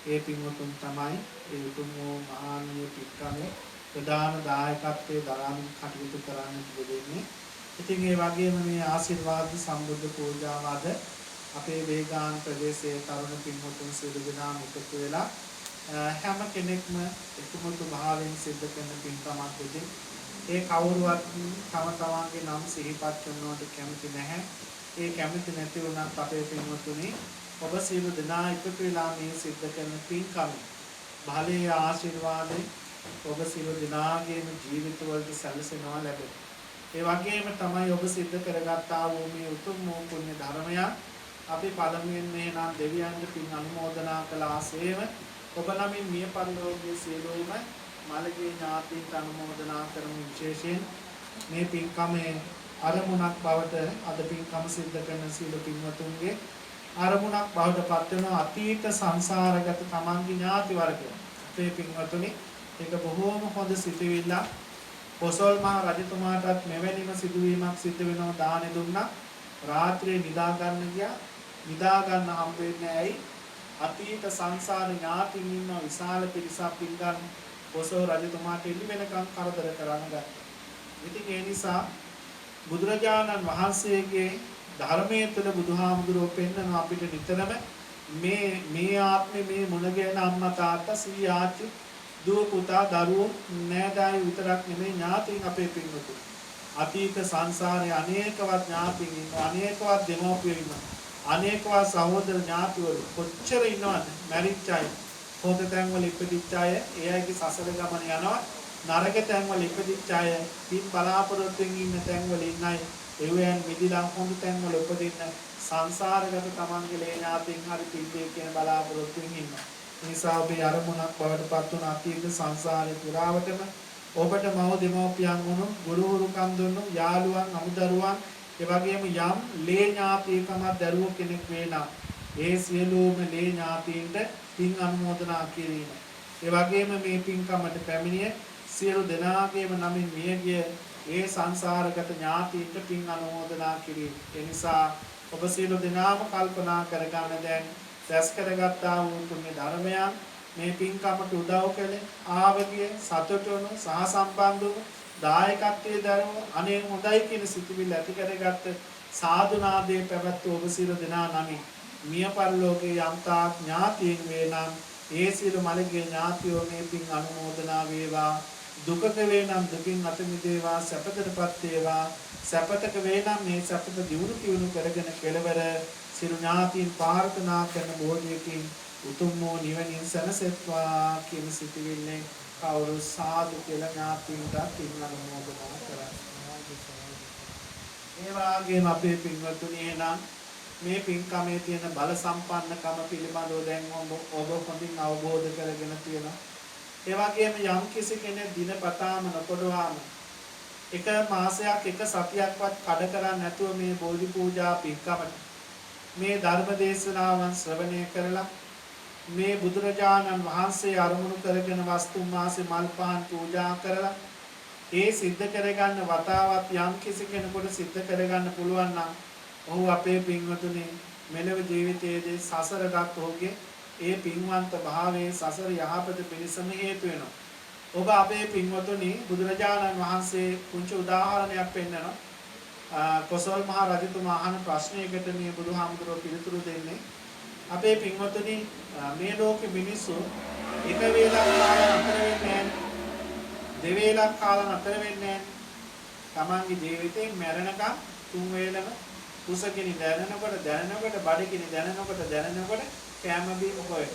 ඒ පින්වතුන් තමයි ඒ උතුම් වූ මහානීය පින්කමේ ප්‍රධාන දායකත්වයේ දරමින් කටයුතු කරන්න දෙන්නේ. ඉතින් ඒ වගේම මේ ආශිර්වාද සම්බුද්ධ පූජාව අද අපේ වේගාන් ප්‍රදේශයේ තරුණ පින්වතුන් සියලු දෙනාම එකතු වෙලා හැම කෙනෙක්ම එකමුතු භාවයෙන් සිද්ධ කරන පින්කමක් දෙදී ඒ කවුරුවත් තම තමන්ගේ නම් සිහිපත් කරනවට කැමති නැහැ. ඒ කැමති නැති වුණත් අපේ පින්වතුනි ඔබ සියලු දෙනා එකතු වෙලා මේ සිද්ධ කරන පින්කම භාලයේ ආශිර්වාදේ ඔබ සියලු දෙනාගේම ජීවිතවලට සැලසෙනවා ලැබෙයි. ඒ වගේම තමයි ඔබ සිද්ධ කරගත්තා වූ මේ උතුම් වූ පුණ්‍ය ධර්මය අපි පළමුවෙන් මේනම් දෙවියන්ට පින් අනුමෝදනා කළාසේම ඔබ නමින් මිය පරලෝකයේ සියලුම මළගිය ඥාතීන්ට අනුමෝදනා කරමු. විශේෂයෙන් මේ පින්කමේ අරමුණක් බවට අද පින්කම සිද්ධ කරන සියලු පින්වතුන්ගේ අරමුණක් බවට පත් වෙන අතීත සංසාරගත තමන්ගේ ඥාති වර්ගය. අපේ පින්වතුනි ඒක බොහෝම හොඳ සිතුවිල්ල. පොසොල් මහ රජතුමාටත් මෙවැනිම සිදුවීමක් සිද්ධ වෙනවා. දානෙ දුන්නා. රාත්‍රියේ නිදා ගන්න ගියා. නිදා ගන්න හම්බ වෙන්නේ ඇයි? අතීත සංසාර ඥාතින් ඉන්න විශාල පිරිසක් පින්ගන්න පොසොල් රජතුමාට එළි වෙනකම් කරදර කරන්න ගත්තා. ඉතින් ඒ නිසා බුදුරජාණන් වහන්සේගේ ධර්මයේ තුල බුදුහාමුදුරුවෝ පෙන්වන අපිට නිතරම මේ ආත්මේ මේ මුණ ගැහෙන අම්මා තාත්තා සී ආච්චි දුව පුතා දරුවෝ නෑදෑයෝ විතරක් නෙමෙයි ඥාතීන් අපේ පින්වතුන්. අතීත සංසාරේ අනේකවත් ඥාතීන් ඉන්නවා. අනේකවත් දෙමව්පියෝ ඉන්නවා. අනේකවත් සහෝදර ඥාතිවරු කොච්චර ඉන්නවද? මැරිච්ච අය, හොඳ තැන්වල ඉපදිච්ච අය, ඒ අයගේ සසර ගමන යනවා. නරක තැන්වල ඉපදිච්ච අය, පින් බලාපොරොත්තුෙන් ඉන්න තැන්වල ඉන්න අය, එවෙන් මිදිලා හොඳ තැන්වල උපදින්න සංසාරගත තමන්ගේ ලේ ඥාතීන් හරි පිළිදේ කියන බලාපොරොත්තුෙන් ඉන්නවා. ඒ නිසා ඔබේ අරමුණක් බවට පත් වුණ අතීත සංසාරේ පුරාවටම ඔබට මව දෙමව්පියන් වුණු ගුරුවරුකම් දුන්නු යාළුවන් අමුදරුවන් ඒ වගේම යම් ලේ ඥාතීකමක් දරුවෝ කෙනෙක් වේ නම් ඒ සියලුම ලේ ඥාතීන්ට පින් අනුමෝදනා කිරීම. ඒ වගේම මේ පින්කමට පැමිණිය සියලු දෙනාගේම නමින් මියගිය ඒ සංසාරගත ඥාතීන්ට පින් අනුමෝදනා කිරීම. ඒ නිසා ඔබ සියලු දෙනාම කල්පනා කරගන්න දැන් දැස් කරගත්තා වූ පුණ්‍ය ධර්මයන් මේ පින්කමට උදව් කළේ ආවගිය සතුටුණු සහ සම්බන්ධ වූ දායකත්වයේ දරව අනේ හොඳයි කියන සිතුවිල්ල ඇති කරගත්ත සාදුනාදේ පැවැත්වූ ඔබ සියලු දෙනා නමින් මිය පරලෝකයේ යම්තා ඥාතීන් වේ නම් ඒ සියලු මළගිය ඥාතියෝ මේ පින් අනුමෝදනා වේවා. දුකක වේ නම් දුකින් අත මිදේවා. සැපතටපත් වේවා. සැපතක වේ නම් මේ සැපත දියුණු කිවුණු කරගෙන කෙලවර සියලු ඥාතීන් ප්‍රාර්ථනා කරන බෝධියකින් උතුම් වූ නිවනින් සැනසෙත්වා කියන සිතුවිල්ලෙන් කවුරු සාදු කියලා ඥාතීන්ට පින් අනුමෝදනා කරනවා. ඒ වගේම අපේ පින්වතුනි එහෙනම් මේ පින්කමේ තියෙන බල සම්පන්නකම පිළිබඳව දැන් ඔබ හොඳින් අවබෝධ කරගෙන තියෙනවා. ඒ වගේම යම් කිසි කෙනෙක් දිනපතාම නොකොඩවාම එක මාසයක් එක සතියක්වත් කඩ කරන්නේ නැතුව මේ බෝධි පූජා පින්කමට මේ ධර්ම දේශනාවන් ශ්‍රවණය කරලා මේ බුදුරජාණන් වහන්සේ අරමුණු කරගෙන වස්තුන් වාසේ මල් පහන් පූජා කරලා ඒ සිද්ධ කරගන්න වතාවත් යම් කිසි කෙනෙකුට සිද්ධ කරගන්න පුළුවන් නම් ඔහු අපේ පින්වතුනි මෙලව ජීවිතයේදී සසරටත් ඔහුගේ ඒ පින්වන්ත භාවයේ සසර යහපත පිණිසම හේතු වෙනවා. ඔබ අපේ පින්වතුනි බුදුරජාණන් වහන්සේ පුංචි උදාහරණයක් පෙන්නනවා. කොසල් මහ රජතුමා අහන ප්‍රශ්නයකට මේ බුදුහාමුදුරුවෝ පිළිතුරු දෙන්නේ අපේ පින්වතුනි මේ ලෝකෙ මිනිස්සු එක වේලක් කාලා නතර වෙන්නේ නැහැ. දෙවේලක් කාලා නතර වෙන්නේ නැහැ. තමන්ගේ ජීවිතේ මැරෙනකම් තුන් වේලම කුසකිනි දැනෙනකොට බඩකිනි දැනෙනකොට කැම බීම හොයන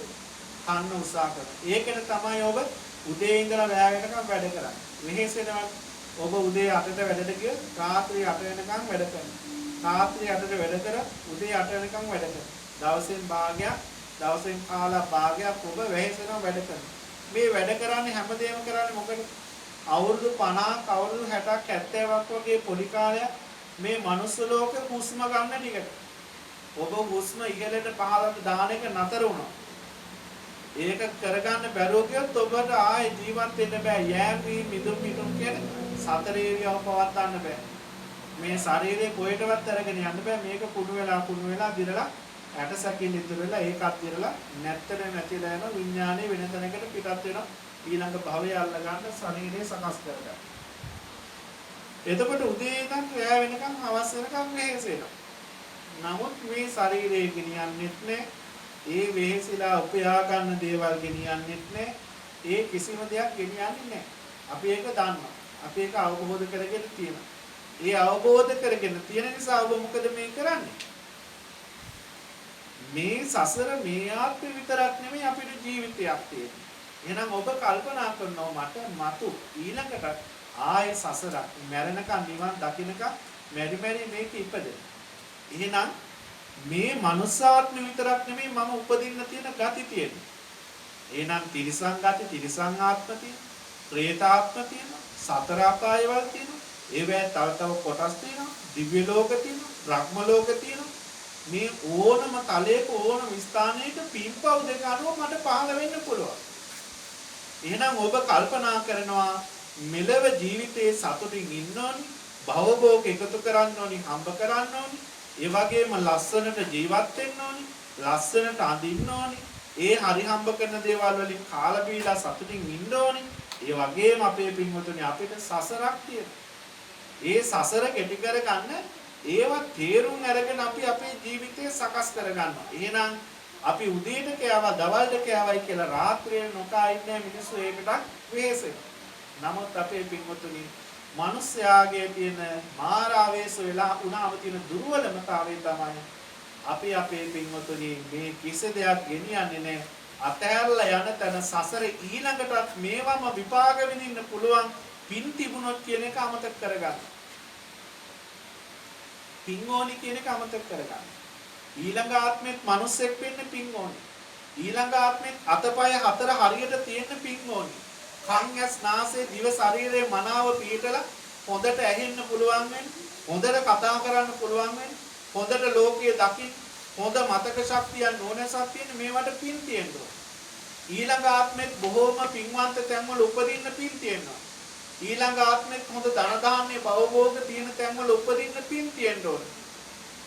කන්න උත්සාහ කරනවා. ඒකෙන් තමයි ඔබ උදේ ඉඳලා රැය වෙනකම් වැඩ කරන්නේ. වෙහෙසෙනවා. ඔබ උදේ 8ට වැඩට ගිය රාත්‍රී 8 වෙනකම් වැඩ කරනවා. රාත්‍රී 8ට වැඩ කර උදේ 8 වෙනකම් වැඩ කරනවා. දවසෙන් කාලා භාගයක් ඔබ වෙහෙසෙනවා වැඩ කරනවා. මේ වැඩ කරන්නේ හැමදේම කරන්නේ මොකද? අවුරුදු 50ක් අවුරුදු 60ක් 70ක් වගේ පොඩි කාලයක් මේ මනුස්ස ලෝකෙ හුස්ම ගන්න ටිකට. ඔබ හුස්ම ඉහළට පහළට දාන එක නතර වුණා. ඒක කරගන්න බැරුව ගියොත් ඔබට ආයේ ජීවත් වෙන්න බෑ. යෑමි මිදුම් කියන සතර ඉරියව් පවත්වන්න බෑ. මේ ශරීරේ කොහෙටවත් අරගෙන යන්න බෑ. මේක කුණු වෙලා දිරලා ඇටසැකින් ඉතුරු වෙලා ඒකත් දිරලා නැත්තර නැතිලා යන විඥානේ වෙන තැනකට පිටත් වෙනවා. ඊළඟ භවය අල්ල ගන්න ශරීරය සකස් කරගන්න. එතකොට උදේ ඉඳන් රැය වෙනකම් හවස වෙනකම් වෙහෙසෙනවා. නමුත් මේ ශරීරය ගෙනියන්නෙත් නෑ. ඒ වෙහෙසිලා උපයා ගන්න දේවල් ගෙනියන්නෙත් නෑ. ඒ කිසිම දෙයක් ගෙනියන්නේ නෑ. අපි ඒක දන්නවා. අපි ඒක අවබෝධ කරගෙන තියෙනවා. ඒ අවබෝධ කරගෙන තියෙන නිසා ඔබ මොකද මේ කරන්නේ? මේ සසර මේ ආත්මෙ විතරක් නෙමෙයි අපේ ජීවිතයක් තියෙන්නේ. එහෙනම් ඔබ කල්පනා කරනවා මතු ඊළඟට ආයේ සසරක් මැරෙනකන් නිවන් දකින්නකම් මෙරි මේක ඉපදෙන. එහෙනම් මේ මනුස්සාත්ම විතරක් නෙමෙයි මම උපදින්න තියෙන ගති තියෙන්නේ. එහෙනම් තිරිසන් ගති, තිරිසන් ආත්ම තියෙනවා, പ്രേත ආත්ම තියෙනවා, සතර අපායවල තියෙනවා. ඒවැ තව කොටස් තියෙනවා, දිව්‍ය ලෝක තියෙනවා, බ්‍රහ්ම ලෝක තියෙනවා. මේ ඕනම තලයක ඕනම ස්ථානයක පින්පව් දෙක අනුව මට පහළ වෙන්න පුළුවන්. එහෙනම් ඔබ කල්පනා කරනවා මෙලව ජීවිතයේ සතුටින් ඉන්න ඕනි, භවභෝග එකතු කරන්න ඕනි, හම්බ කරන්න ඕනි. ඒ වගේම ලස්සනට ජීවත් වෙන්න ඕනි, ලස්සනට අඳින්න ඕනි. ඒ හරි හම්බ කරන දේවල් වලින් කාලා බීලා සතුටින් ඉන්න ඕනි. ඒ වගේම අපේ පින්වතුනි අපිට සසරක් තියෙනවා. ඒ සසර කෙටි කරගන්න ඒවා තේරුම් අරගෙන අපි අපේ ජීවිතය සකස් කරගන්නවා. එහෙනම් අපි උදේට කෑවා, දවල්ට කෑවයි කියලා රාත්‍රියේ නොකා ඉන්නේ මිනිස්සු ඒකට වෙහෙසෙනවා. නමුත් අපේ පින්වතුනි මිනිස්යාගේ තියෙන මාරාවේශ වෙලා උනාම තියෙන දුර්වලතාවය තමයි අපි අපේ පින්වතුනි මේ කිසි දෙයක් ගෙනියන්නේ නැහැ. අතහැරලා යන තැන සසර ඊළඟටත් මේවම විපාක විඳින්න පුළුවන් පින් තිබුණොත් කියන එක අමතක කරගන්න. පින් ඕනි කියන එක අමතක කරගන්න. ඊළඟ ආත්මෙත් මිනිස්සෙක් වෙන්න පින් ඕනි. ඊළඟ ආත්මෙත් අතපය හතර හරියට තියෙන්න පින් ඕනි. කන් ඇස් නාසය දිව ශරීරයේ මනාව පිටලා හොඳට ඇහෙන්න පුළුවන් වෙන්න, හොඳට කතා කරන්න පුළුවන් වෙන්න, හොඳට ලෝකයේ දකින්න, හොඳ මතක ශක්තියක් නොනසක් තියෙන මේවට පින් තියෙනවා. ඊළඟ ආත්මෙත් බොහෝම පින්වන්ත තැන්වල උපදින්න පින් තියෙනවා. ඊළඟ ආත්මෙත් හොඳ ධන දාන්නේ භවභෝග තියෙන තැන්වල උපදින්න පින් තියෙන්න ඕනේ.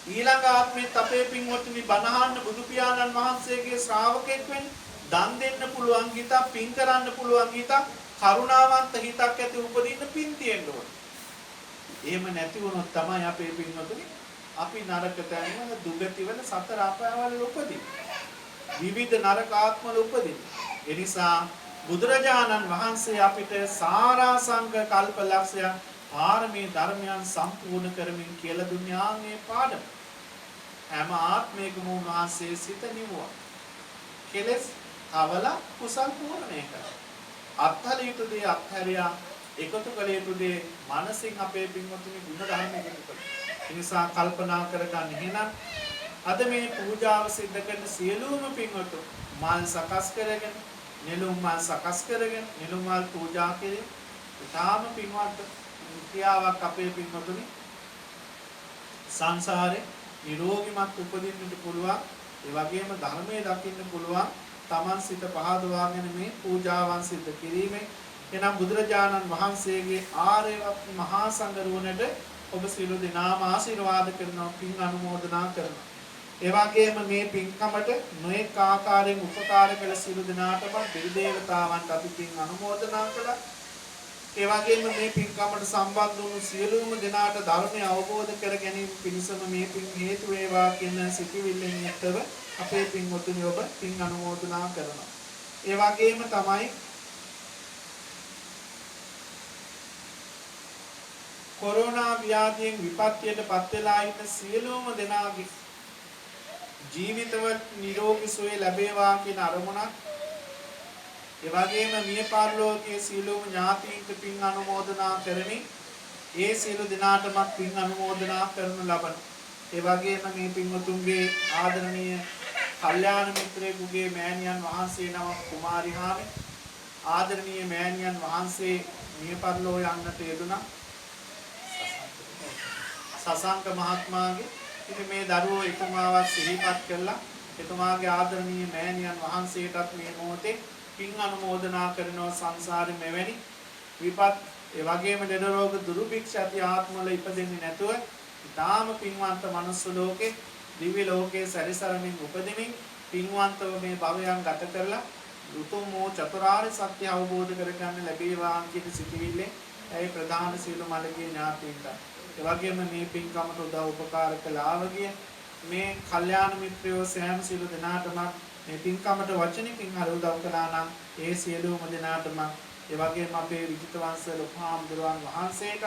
ඊළඟ ආත්මෙත් අපේ පින්වත්නි බණහන්න බුදු පියාණන් වහන්සේගේ ශ්‍රාවකෙක් වෙන්න, දන් දෙන්න පුළුවන් හිතක්, පින් කරන්න පුළුවන් හිතක්, කරුණාවන්ත හිතක් ඇති උපදින්න පින් තියෙන්න ඕනේ. එහෙම නැති වුණොත් තමයි අපේ පින්වත්නි අපි නරක තැන්වල දුගතිවල සතර අපායවල උපදින්නේ. විවිධ නරක ආත්මවල උපදින්නේ. ඒ නිසා බුදුරජාණන් වහන්සේ අපිට සාරාංශක කල්පලක්ෂය පාරමී ධර්මයන් සම්පූර්ණ කරමින් කියලා දුන්නේ ආන්ගේ පාඩම. හැම ආත්මයකම උන්වහන්සේ සිත නිවුවා. කෙලස් අවල කුසල් පූර්ණය කළා. අත්හැරියුතු දේ අත්හැරියා, එකතු කළ යුතු දේ මානසික අපේ පින්වතුනි ගුණ ධර්මයක උපදින. ඒ නිසා කල්පනා කරගන්න. එහෙනම් අද මේ පූජාව සිද්ධ කරන සියලුම පින්වතු මල් සකස් කරගෙන, නෙළුම් මල් සකස් කරගෙන, නෙළුම් මල් පූජා කෙරේ ඊටාම පින්වත් ක්‍රියාවක් අපේ පින්වතුනි සංසාරේ නිරෝගීමත් උපදින්නට පුළුවන්. ඒ වගේම ධර්මයේ දකින්න පුළුවන්. තමන් සිත පහදවාගෙන මේ පූජාවන් සිද්ධ කිරීමෙන් එනම් බුදුරජාණන් වහන්සේගේ ආර්යවත් මහා සංඝරුවනට ඔබ සියලු දෙනාම ආශිර්වාද කරනවා, පින් අනුමෝදනා කරනවා. ඒ වගේම මේ පින්කමට නොඑක ආකාරයෙන් උපකාර කළ සියලු දෙනාටම බිරි දේවතාවන්ට අපි පින් අනුමෝදනා කළා. ඒ වගේම මේ පින්කමට සම්බන්ධ වුණු සියලුම දෙනාට ධර්මය අවබෝධ කර ගැනීම පිණිසම මේ පින් හේතු වේවා කියන සිතිවිල්ලෙන් යුක්තව අපේ පින්වතුනි ඔබ පින් අනුමෝදනා කරනවා. ඒ වගේම තමයි කොරෝනා ව්‍යාධියෙන් විපත්තියට පත් වෙලා ඉන්න සියලුම දෙනාගේ ජීවිතවල නිරෝගී සුවය ලැබේවා කියන අරමුණක්. ඒ වගේම මිය පරලෝකයේ සියලුම ඥාතීන්ට පින් අනුමෝදනා කරමින් ඒ සියලු දෙනාටම පින් අනුමෝදනා කරනු ලබන. ඒ වගේම මේ පින්වතුන්ගේ ආදරණීය කල්යාණ මිත්‍රයෙකුගේ මෑණියන් වහන්සේ නමක් කුමාරිහාමි ආදරණීය මෑණියන් වහන්සේ මිය පරලෝ යන්නට යෙදුණා. සසංක මහත්මයාගේ ඉතින් මේ දරුවෝ එතුමාවත් සිහිපත් කළා. එතුමාගේ ආදරණීය මෑණියන් වහන්සේටත් මේ මොහොතේ පින් අනුමෝදනා කරනවා සංසාරේ මෙවැනි විපත් ඒ වගේම ලෙඩ රෝග දුරුභික්ෂ ඇති ආත්මවල ඉපදෙන්නේ නැතුව ඊටාම පින්වන්ත මනුස්ස ලෝකේ දිව්‍ය ලෝකයේ සැරිසරමින් උපදෙමින් පින්වන්තව මේ භවයන් ගත කරලා උතුම් වූ චතුරාර්ය සත්‍ය අවබෝධ කරගන්න ලැබේවා කියන සිතිවිල්ලෙන් ඒ ප්‍රධාන සීල මළගේ ඥාතීන්ට ඒ වගේම මේ පින්කමට උදව් උපකාර කළා වගේ මේ කල්යාණ මිත්‍රයෝ සෑම සියලු දෙනාටම මේ පින්කමට වචනකින් හරි උදව් කළා නම් ඒ සියලුම දෙනාටම ඒ වගේම අපේ විජිත වංශ ලොකුහාමුදුරුවන් වහන්සේට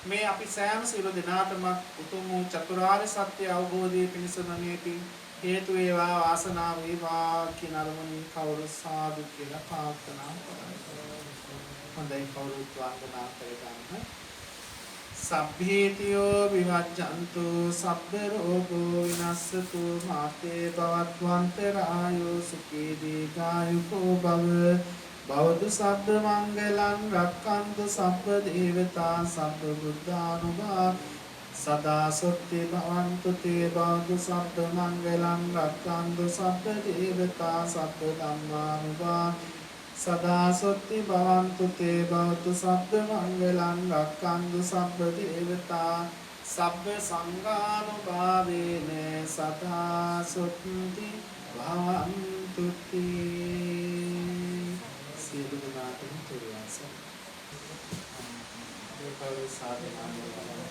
මේ අපි සෑම සියලු දෙනාටම උතුම් වූ චතුරාර්ය සත්‍ය අවබෝධයේ පිණිසම මේ පින් හේතු වේවා වාසනාව වේවා කියන අරමුණින් කවුරු සාදු කියලා ප්‍රාර්ථනා කරනවා. හොඳයි කවුරුත් වන්දනා කරගන්න. සබ්බීතියෝ විවජ්ජන්තු සබ්බ රෝගෝ විනස්සතු මාතේ භවත්වන්තරායෝ සුඛී දීඝායුකෝ භව භවතු සබ්බ මංගලං රක්ඛන්තු සබ්බ දේවතා සබ්බ බුද්ධානුභා සදා සොත්ති භවන්තු තේ භවතු සබ්බ මංගලං රක්ඛන්තු සබ්බ දේවතා සබ්බ ධම්මානුභා සදා සොත්ති භවන්තු තේ භවතු සබ්බ මංගලං රක්ඛන්තු සබ්බ දේවතා සබ්බ සංඝානුභාවේන සදා සොත්ති භවන්තු තේ සියලු දෙනාටම තුරුවස. ඒ කවුරු සාධනාව